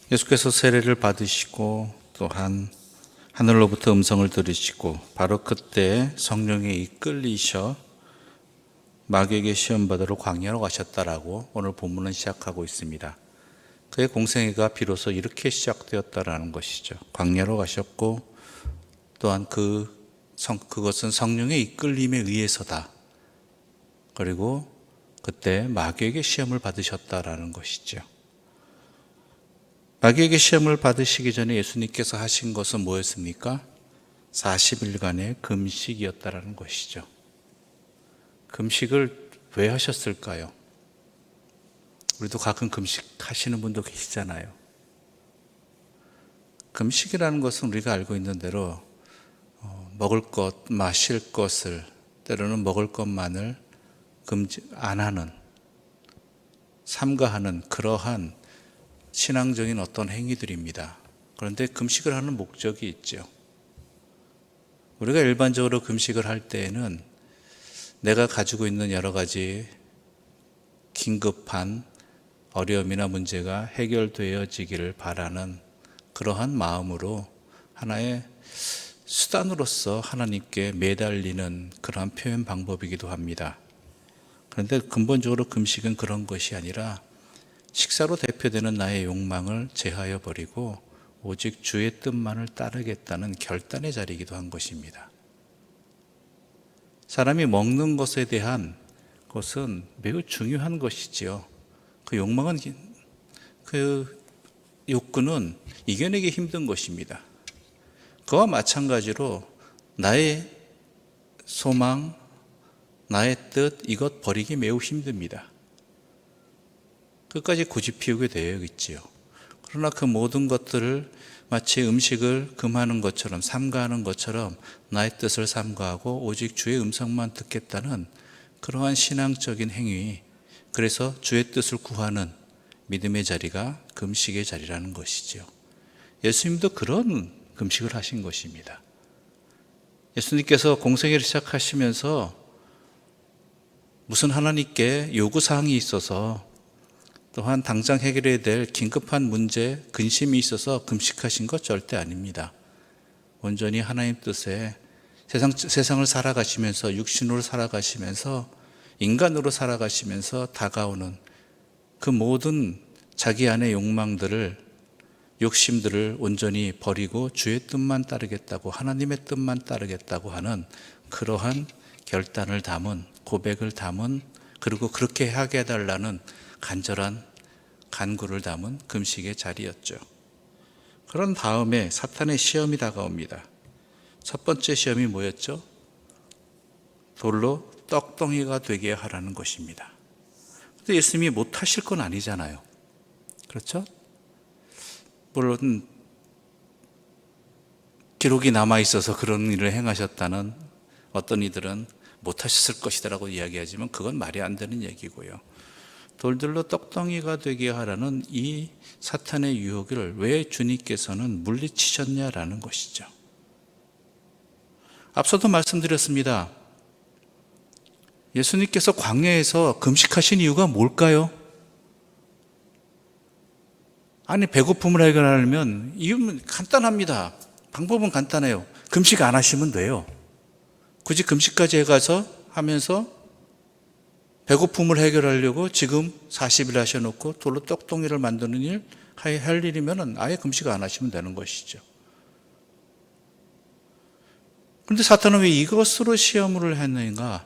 예수께서 세례를 받으시고 또한 하늘로부터 음성을 들으시고 바로 그때 성령에 이끌리셔 마귀에게 시험 받으러 광야로 가셨다라고 오늘 본문은 시작하고 있습니다. 그의 공생애가 비로소 이렇게 시작되었다라는 것이죠. 광야로 가셨고 또한 그것은 성령의 이끌림에 의해서다. 그리고 그때 마귀에게 시험을 받으셨다라는 것이죠. 마귀에게 시험을 받으시기 전에 예수님께서 하신 것은 뭐였습니까? 40일간의 금식이었다라는 것이죠. 금식을 왜 하셨을까요? 우리도 가끔 금식하시는 분도 계시잖아요. 금식이라는 것은 우리가 알고 있는 대로 먹을 것, 마실 것을 때로는 먹을 것만을 금지 안 하는, 삼가하는 그러한 신앙적인 어떤 행위들입니다. 그런데 금식을 하는 목적이 있죠. 우리가 일반적으로 금식을 할 때에는 내가 가지고 있는 여러 가지 긴급한 어려움이나 문제가 해결되어지기를 바라는 그러한 마음으로 하나의 수단으로서 하나님께 매달리는 그러한 표현 방법이기도 합니다. 그런데 근본적으로 금식은 그런 것이 아니라 식사로 대표되는 나의 욕망을 제하여 버리고 오직 주의 뜻만을 따르겠다는 결단의 자리이기도 한 것입니다. 사람이 먹는 것에 대한 것은 매우 중요한 것이지요. 그 욕망은, 그 욕구는 이겨내기 힘든 것입니다. 그와 마찬가지로 나의 소망, 나의 뜻, 이것 버리기 매우 힘듭니다. 끝까지 고집피우게 되어 있지요. 그러나 그 모든 것들을 마치 음식을 금하는 것처럼 삼가하는 것처럼 나의 뜻을 삼가하고 오직 주의 음성만 듣겠다는 그러한 신앙적인 행위, 그래서 주의 뜻을 구하는 믿음의 자리가 금식의 자리라는 것이죠. 예수님도 그런 금식을 하신 것입니다. 예수님께서 공생애를 시작하시면서 무슨 하나님께 요구사항이 있어서 또한 당장 해결해야 될 긴급한 문제, 근심이 있어서 금식하신 것 절대 아닙니다. 온전히 하나님 뜻에 세상을 살아가시면서 육신으로 살아가시면서 인간으로 살아가시면서 다가오는 그 모든 자기 안의 욕심들을 온전히 버리고 주의 뜻만 따르겠다고, 하나님의 뜻만 따르겠다고 하는 그러한 결단을 담은, 고백을 담은, 그리고 그렇게 하게 해달라는 간절한 간구를 담은 금식의 자리였죠. 그런 다음에 사탄의 시험이 다가옵니다. 첫 번째 시험이 뭐였죠? 돌로 떡덩이가 되게 하라는 것입니다. 근데 예수님이 못하실 건 아니잖아요. 그렇죠? 물론 기록이 남아있어서 그런 일을 행하셨다는 어떤 이들은 못하셨을 것이라고 이야기하지만 그건 말이 안 되는 얘기고요. 돌들로 떡덩이가 되게 하라는 이 사탄의 유혹을 왜 주님께서는 물리치셨냐라는 것이죠. 앞서도 말씀드렸습니다. 예수님께서 광야에서 금식하신 이유가 뭘까요? 아니, 배고픔을 해결하려면 이유는 간단합니다. 방법은 간단해요. 금식 안 하시면 돼요. 굳이 금식까지 해가서 하면서 배고픔을 해결하려고 지금 40일 하셔놓고 돌로 떡덩이를 만드는 일, 할 일이면 아예 금식 안 하시면 되는 것이죠. 그런데 사탄은 왜 이것으로 시험을 했는가?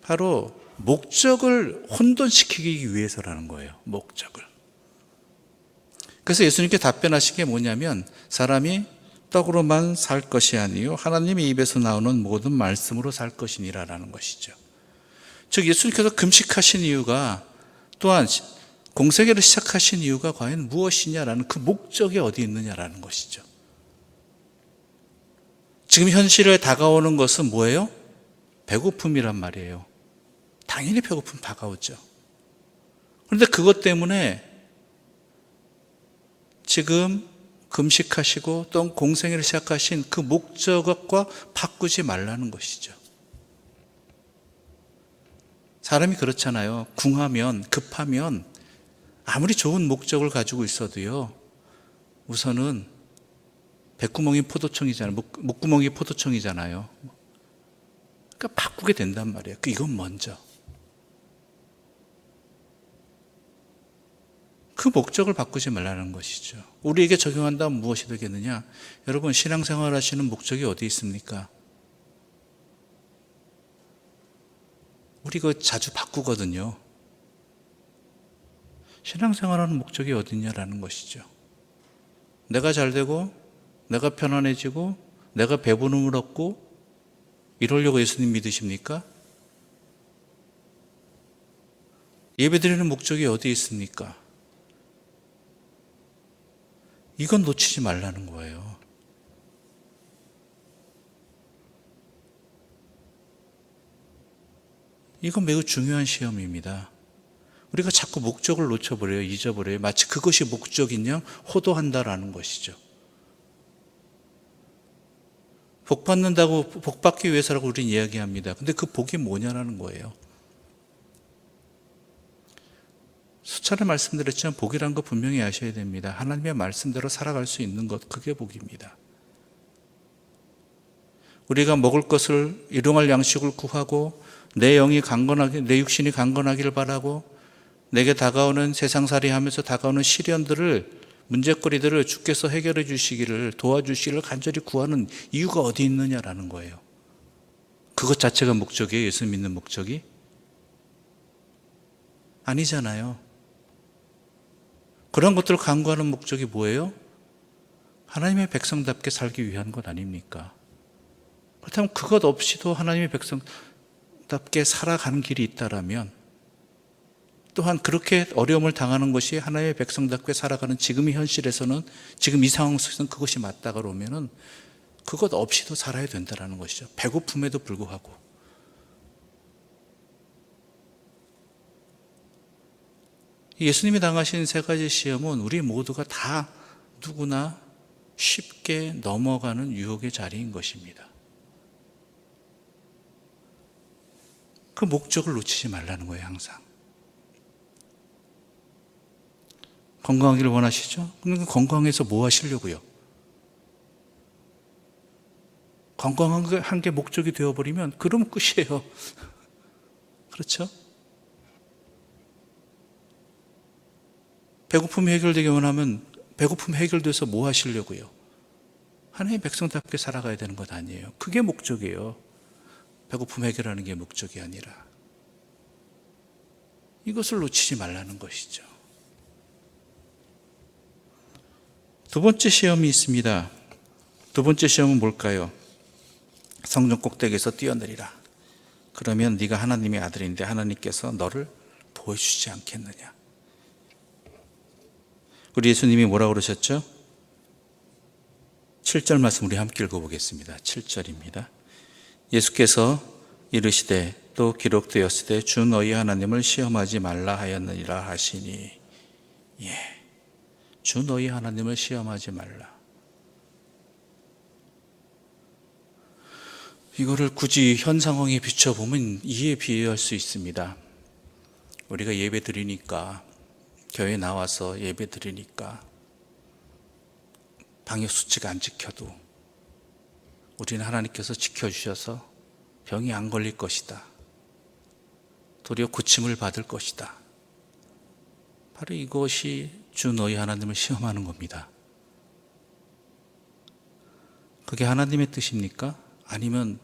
바로 목적을 혼돈시키기 위해서라는 거예요. 목적을. 그래서 예수님께 답변하신 게 뭐냐면 사람이 떡으로만 살 것이 아니요 하나님의 입에서 나오는 모든 말씀으로 살 것이니라라는 것이죠. 즉 예수님께서 금식하신 이유가 또한 공생애를 시작하신 이유가 과연 무엇이냐라는 그 목적이 어디 있느냐라는 것이죠. 지금 현실에 다가오는 것은 뭐예요? 배고픔이란 말이에요. 당연히 배고픔 다가오죠. 그런데 그것 때문에 지금 금식하시고 또 공생애를 시작하신 그 목적과 바꾸지 말라는 것이죠. 사람이 그렇잖아요. 궁하면, 급하면 아무리 좋은 목적을 가지고 있어도요, 우선은 백구멍이 포도청이잖아요. 목구멍이 포도청이잖아요. 그러니까 바꾸게 된단 말이에요. 이건 먼저. 그 목적을 바꾸지 말라는 것이죠. 우리에게 적용한다면 무엇이 되겠느냐? 여러분, 신앙생활 하시는 목적이 어디 있습니까? 우리 그거 자주 바꾸거든요. 신앙생활하는 목적이 어디 있냐라는 것이죠. 내가 잘되고, 내가 편안해지고, 내가 배부름을 얻고, 이러려고 예수님 믿으십니까? 예배드리는 목적이 어디 있습니까? 이건 놓치지 말라는 거예요. 이건 매우 중요한 시험입니다. 우리가 자꾸 목적을 놓쳐버려요. 잊어버려요. 마치 그것이 목적인 양 호도한다라는 것이죠. 복 받는다고, 복 받기 위해서라고 우리는 이야기합니다. 근데 그 복이 뭐냐라는 거예요. 수차례 말씀드렸지만 복이란 거 분명히 아셔야 됩니다. 하나님의 말씀대로 살아갈 수 있는 것, 그게 복입니다. 우리가 먹을 것을, 일용할 양식을 구하고 내 영이 강건하게, 내 육신이 강건하기를 바라고 내게 다가오는 세상살이 하면서 다가오는 시련들을, 문제거리들을 주께서 해결해 주시기를, 도와주시기를 간절히 구하는 이유가 어디 있느냐라는 거예요. 그것 자체가 목적이에요. 예수 믿는 목적이? 아니잖아요. 그런 것들을 간구하는 목적이 뭐예요? 하나님의 백성답게 살기 위한 것 아닙니까? 그렇다면 그것 없이도 하나님의 백성답게 살아가는 길이 있다라면, 또한 그렇게 어려움을 당하는 것이 하나님의 백성답게 살아가는 지금의 현실에서는, 지금 이 상황 속에서는 그것이 맞다가 오면은 그것 없이도 살아야 된다는 것이죠. 배고픔에도 불구하고. 예수님이 당하신 세 가지 시험은 우리 모두가 다 누구나 쉽게 넘어가는 유혹의 자리인 것입니다. 그 목적을 놓치지 말라는 거예요, 항상. 건강하기를 원하시죠? 그럼 건강해서 뭐 하시려고요? 건강한 게 목적이 되어버리면 그러면 끝이에요. 그렇죠? 배고픔이 해결되기 원하면 배고픔 해결돼서 뭐 하시려고요? 하나님의 백성답게 살아가야 되는 것 아니에요. 그게 목적이에요. 배고픔 해결하는 게 목적이 아니라. 이것을 놓치지 말라는 것이죠. 두 번째 시험이 있습니다. 두 번째 시험은 뭘까요? 성전 꼭대기에서 뛰어내리라. 그러면 네가 하나님의 아들인데 하나님께서 너를 보여주지 않겠느냐. 우리 예수님이 뭐라고 그러셨죠? 7절 말씀 우리 함께 읽어보겠습니다. 7절입니다. 예수께서 이르시되 또 기록되었으되 주 너희 하나님을 시험하지 말라 하였느니라 하시니, 주 너희 하나님을 시험하지 말라. 이거를 굳이 현 상황에 비춰보면 이에 비유할 수 있습니다. 우리가 예배 드리니까, 교회 나와서 예배 드리니까 방역수칙 안 지켜도 우리는 하나님께서 지켜주셔서 병이 안 걸릴 것이다. 도리어 고침을 받을 것이다. 바로 이것이 주 너희 하나님을 시험하는 겁니다. 그게 하나님의 뜻입니까? 아니면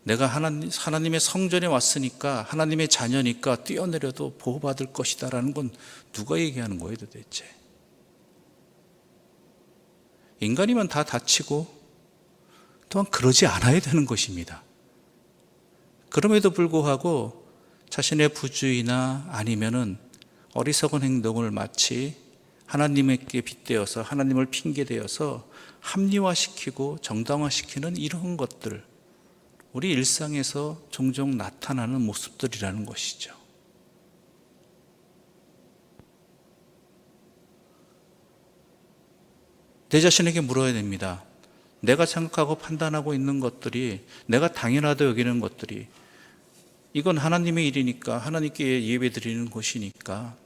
내가 하나님의 성전에 왔으니까, 하나님의 자녀니까 뛰어내려도 보호받을 것이다 라는 건 누가 얘기하는 거예요 도대체? 인간이면 다 다치고 또한 그러지 않아야 되는 것입니다. 그럼에도 불구하고 자신의 부주의나 아니면은 어리석은 행동을 마치 하나님께 빗대어서, 하나님을 핑계대어서 합리화시키고 정당화시키는 이런 것들, 우리 일상에서 종종 나타나는 모습들이라는 것이죠. 내 자신에게 물어야 됩니다. 내가 생각하고 판단하고 있는 것들이, 내가 당연하다 여기는 것들이, 이건 하나님의 일이니까, 하나님께 예배드리는 것이니까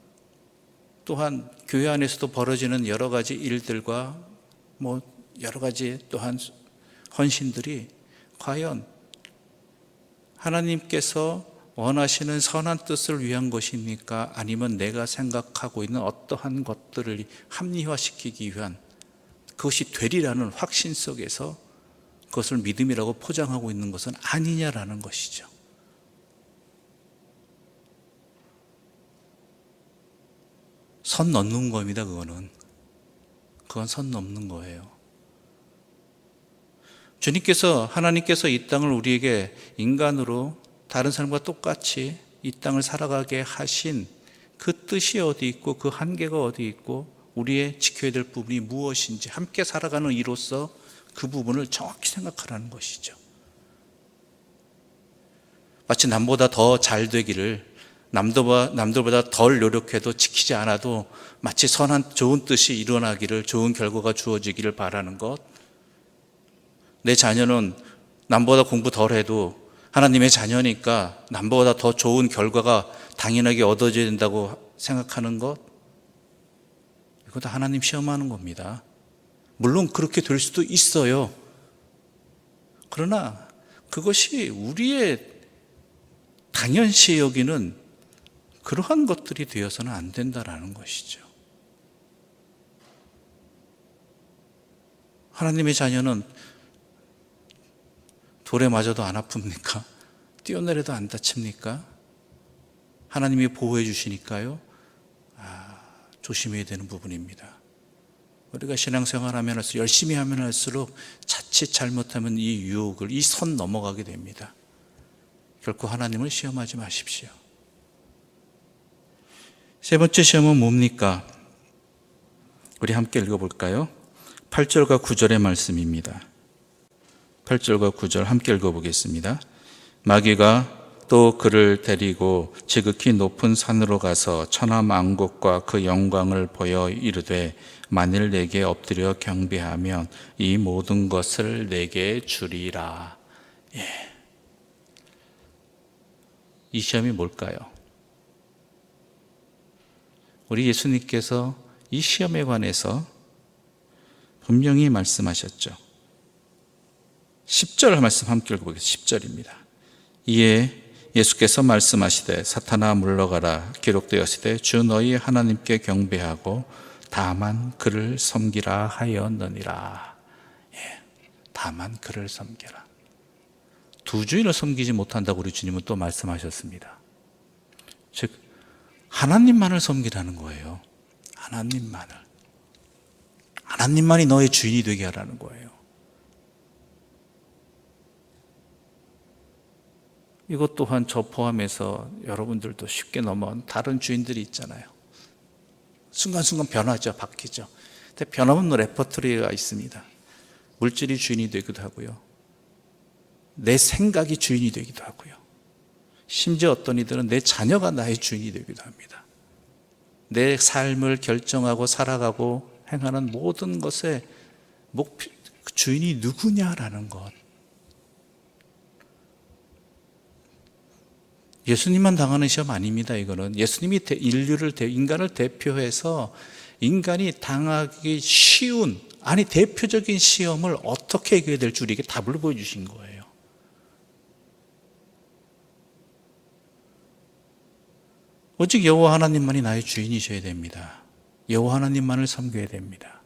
또한 교회 안에서도 벌어지는 여러 가지 일들과 여러 가지 또한 헌신들이 과연 하나님께서 원하시는 선한 뜻을 위한 것입니까? 아니면 내가 생각하고 있는 어떠한 것들을 합리화시키기 위한, 그것이 되리라는 확신 속에서 그것을 믿음이라고 포장하고 있는 것은 아니냐라는 것이죠. 선 넘는 겁니다. 그건 선 넘는 거예요. 하나님께서 이 땅을 우리에게 인간으로 다른 사람과 똑같이 이 땅을 살아가게 하신 그 뜻이 어디 있고 그 한계가 어디 있고 우리의 지켜야 될 부분이 무엇인지 함께 살아가는 이로서 그 부분을 정확히 생각하라는 것이죠. 마치 남보다 더 잘 되기를 남들보다 덜 노력해도 지키지 않아도 마치 좋은 뜻이 일어나기를, 좋은 결과가 주어지기를 바라는 것, 내 자녀는 남보다 공부 덜 해도 하나님의 자녀니까 남보다 더 좋은 결과가 당연하게 얻어져야 된다고 생각하는 것, 이것도 하나님 시험하는 겁니다. 물론 그렇게 될 수도 있어요. 그러나 그것이 우리의 당연시 여기는 그러한 것들이 되어서는 안 된다라는 것이죠. 하나님의 자녀는 돌에 맞아도 안 아픕니까? 뛰어내려도 안 다칩니까? 하나님이 보호해 주시니까요. 조심해야 되는 부분입니다. 우리가 신앙생활하면 할수록, 열심히 하면 할수록 자칫 잘못하면 이 유혹을, 이 선 넘어가게 됩니다. 결코 하나님을 시험하지 마십시오. 세 번째 시험은 뭡니까? 우리 함께 읽어볼까요? 8절과 9절의 말씀입니다. 8절과 9절 함께 읽어보겠습니다. 마귀가 또 그를 데리고 지극히 높은 산으로 가서 천하만국과 그 영광을 보여 이르되 만일 내게 엎드려 경배하면 이 모든 것을 내게 주리라. 이 시험이 뭘까요? 우리 예수님께서 이 시험에 관해서 분명히 말씀하셨죠. 10절 말씀 함께 읽어보겠습니다. 10절입니다. 이에 예수께서 말씀하시되 사탄아 물러가라. 기록되었으되 주 너희 하나님께 경배하고 다만 그를 섬기라 하였느니라. 다만 그를 섬겨라. 두 주인을 섬기지 못한다고 우리 주님은 또 말씀하셨습니다. 즉 하나님만을 섬기라는 거예요. 하나님만이 너의 주인이 되게 하라는 거예요. 이것 또한 저 포함해서 여러분들도 쉽게 넘어온 다른 주인들이 있잖아요. 순간순간 변하죠. 바뀌죠. 근데 변함없는 레퍼토리가 있습니다. 물질이 주인이 되기도 하고요. 내 생각이 주인이 되기도 하고요. 심지어 어떤 이들은 내 자녀가 나의 주인이 되기도 합니다. 내 삶을 결정하고 살아가고 행하는 모든 것의 주인이 누구냐라는 것. 예수님만 당하는 시험 아닙니다. 이거는 예수님이 인간을 대표해서 인간이 당하기 쉬운, 대표적인 시험을 어떻게 해결해야 될지 우리에게 답을 보여주신 거예요. 오직 여호와 하나님만이 나의 주인이셔야 됩니다. 여호와 하나님만을 섬겨야 됩니다.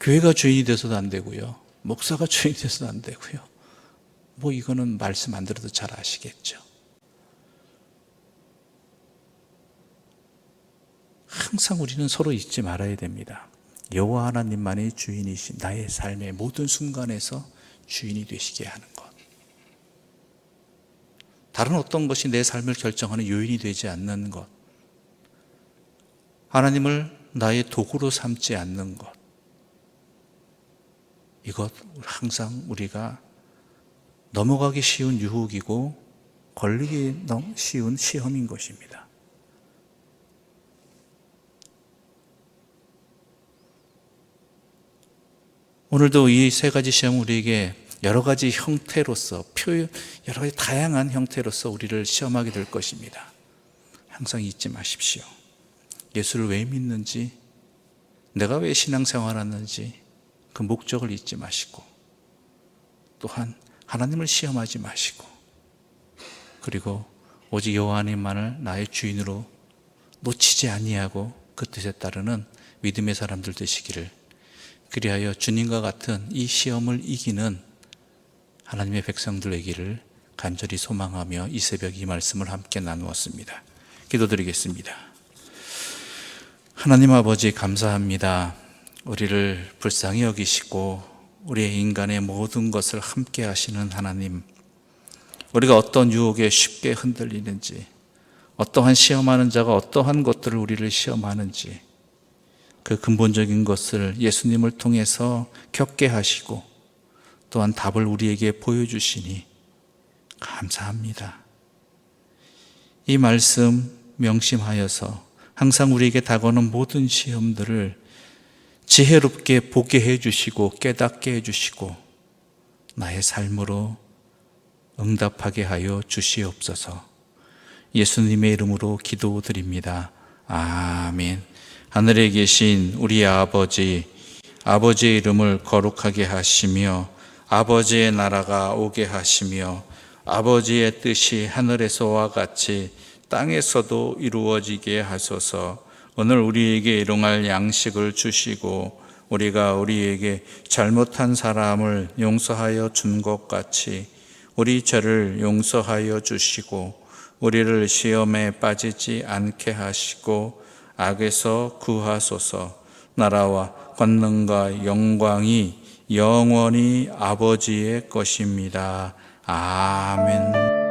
교회가 주인이 돼서도 안 되고요. 목사가 주인이 돼서도 안 되고요. 이거는 말씀 안 들어도 잘 아시겠죠. 항상 우리는 서로 잊지 말아야 됩니다. 여호와 하나님만이 주인이신 나의 삶의 모든 순간에서 주인이 되시게 하는 것. 다른 어떤 것이 내 삶을 결정하는 요인이 되지 않는 것. 하나님을 나의 도구로 삼지 않는 것. 이것 항상 우리가 넘어가기 쉬운 유혹이고 걸리기 너무 쉬운 시험인 것입니다. 오늘도 이 세 가지 시험은 우리에게 여러 가지 형태로서 여러 가지 다양한 형태로서 우리를 시험하게 될 것입니다. 항상 잊지 마십시오. 예수를 왜 믿는지, 내가 왜 신앙생활 하는지 그 목적을 잊지 마시고, 또한 하나님을 시험하지 마시고, 그리고 오직 여호와 하나님만을 나의 주인으로 놓치지 아니하고 그 뜻에 따르는 믿음의 사람들 되시기를, 그리하여 주님과 같은 이 시험을 이기는 하나님의 백성들 되기를 간절히 소망하며 이 새벽 이 말씀을 함께 나누었습니다. 기도드리겠습니다. 하나님 아버지, 감사합니다. 우리를 불쌍히 여기시고 우리의 인간의 모든 것을 함께 하시는 하나님, 우리가 어떤 유혹에 쉽게 흔들리는지, 어떠한 시험하는 자가 어떠한 것들을 우리를 시험하는지 그 근본적인 것을 예수님을 통해서 겪게 하시고 또한 답을 우리에게 보여주시니 감사합니다. 이 말씀 명심하여서 항상 우리에게 다가오는 모든 시험들을 지혜롭게 보게 해주시고 깨닫게 해주시고 나의 삶으로 응답하게 하여 주시옵소서. 예수님의 이름으로 기도드립니다. 아멘. 하늘에 계신 우리 아버지, 아버지의 이름을 거룩하게 하시며 아버지의 나라가 오게 하시며 아버지의 뜻이 하늘에서와 같이 땅에서도 이루어지게 하소서. 오늘 우리에게 일용할 양식을 주시고 우리가 우리에게 잘못한 사람을 용서하여 준 것 같이 우리 죄를 용서하여 주시고 우리를 시험에 빠지지 않게 하시고 악에서 구하소서. 나라와 권능과 영광이 영원히 아버지의 것입니다. 아멘.